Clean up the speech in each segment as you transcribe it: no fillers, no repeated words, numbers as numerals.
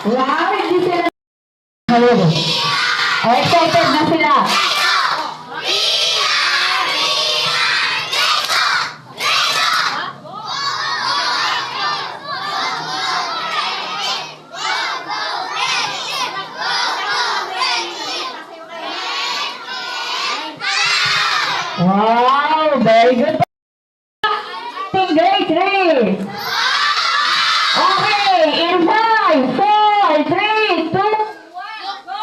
Wow, hindi sila halog. Excited na sila. Wow, very good. Grade 3. Okay, in 5, 4, 3, 2, go!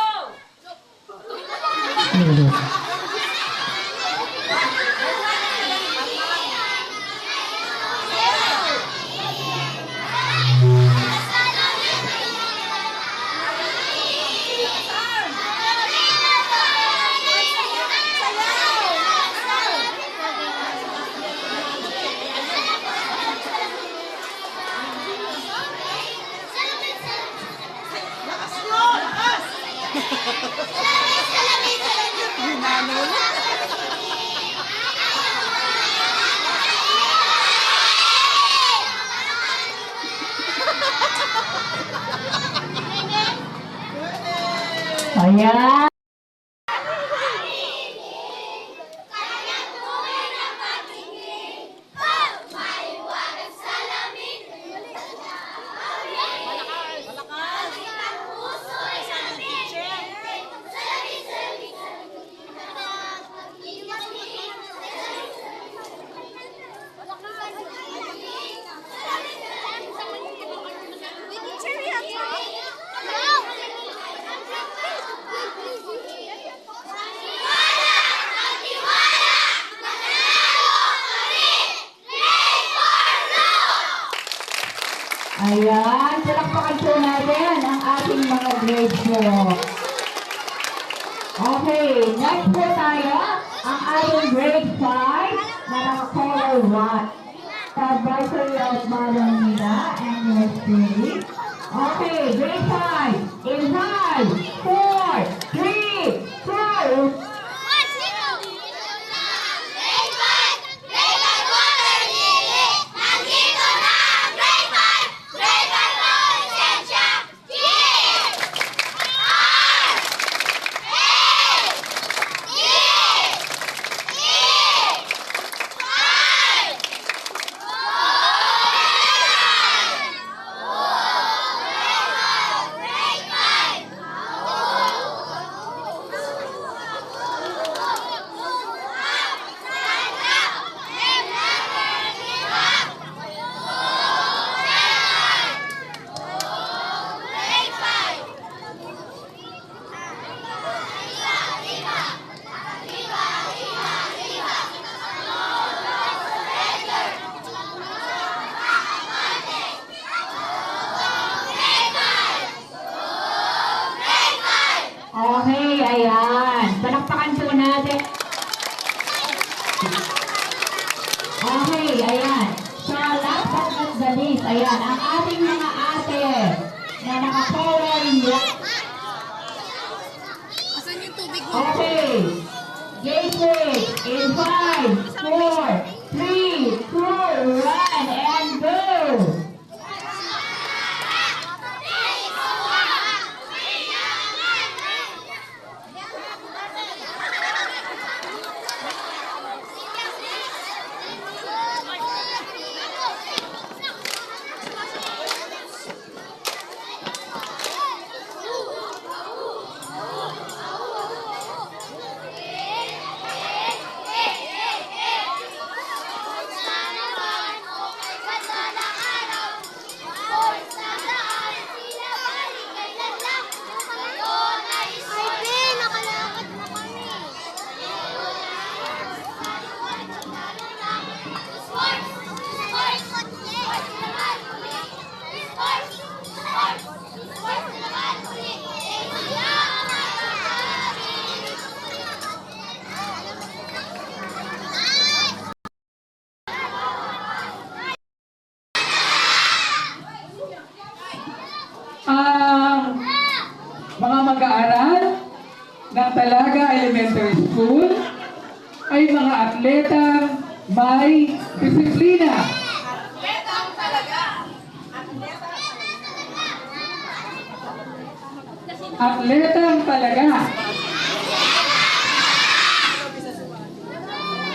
Ayan. Ayan, palakpakan po natin ang ating mga grades mo. Okay, next po tayo, ang ating grade 5 na naka-color white. Advisory of Madam Nina and your spirit. Okay, grade 5, in 5, 4, 3, 2, okay, ayan. Palakpakan po natin. Okay, ayan. So, last but not the least, ayan, ang ating mga ate na naka-color white. Asan yung tubig mo? Okay. Gateway in 5, 4, 3, 2, 1, and go! Mga mag-aaral ng Talaga Elementary School ay mga atleta may disiplina. atletang talaga.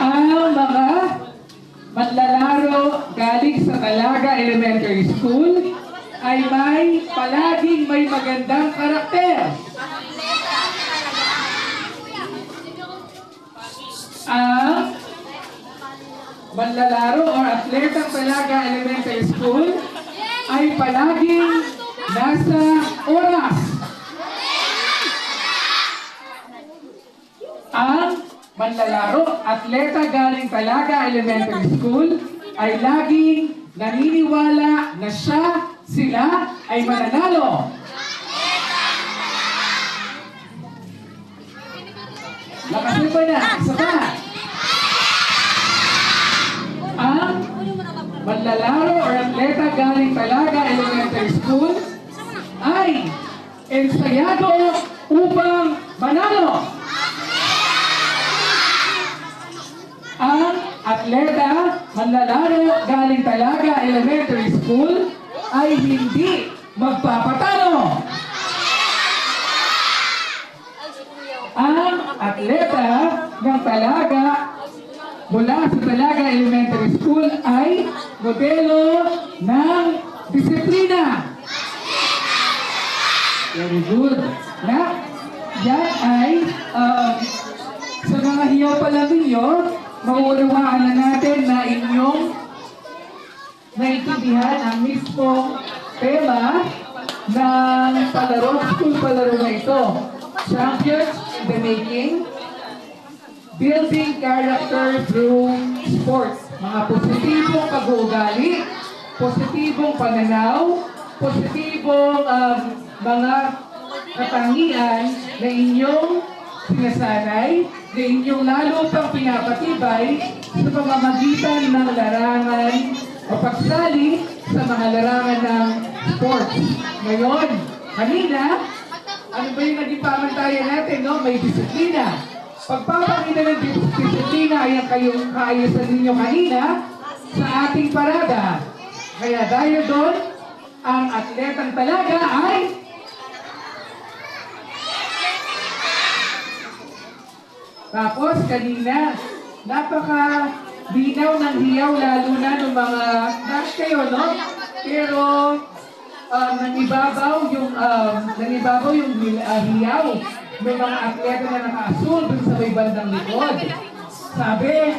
Ang mga manlalaro galing sa Talaga Elementary School ay palaging may magandang karakter. Ang manlalaro o atletang Talaga Elementary School ay palaging nasa oras. Ang manlalaro, atleta galing Talaga Elementary School ay laging naniniwala na sila ay mananalo. Lakasin pa na, isa pa. Ang manlalaro o atleta galing Talaga Elementary School ay ensayado upang manalo. Ang atleta, manlalaro galing Talaga Elementary School ay hindi magpapatalo. Ang atleta ng Talaga mula sa Talaga Elementary School ay modelo ng disiplina. Very good. Yan ay sa mga hiyaw pa lang ninyo, mauunawaan na natin na inyong naiintindihan ang mismong tema ng school palaro na ito. Champions in the Making, Building Character Through Sports. Mga positibong pag-uugali, positibong pananaw, positibong mga katangian na inyong sinasanay, na inyong lalo pang pinapatibay sa pamamagitan ng larangan o pagsali sa mga larangan ng sports. Ngayon, kanina, ano ba yung naging pamantayan natin, no? May disiplina. Pagpapakita ng disiplina ay ang kayong kaayusan ninyo kanina sa ating parada. Kaya dahil doon, ang atletang Talaga ay tapos kanina, napaka-binaw ng hiyaw lalo na ng mga dash kayo, no? Pero nangibabaw yung hiyaw ng mga atleta na naka-asul dun sa may bandang likod. Sabi,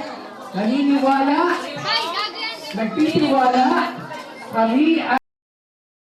naniniwala, nagtitiwala, kami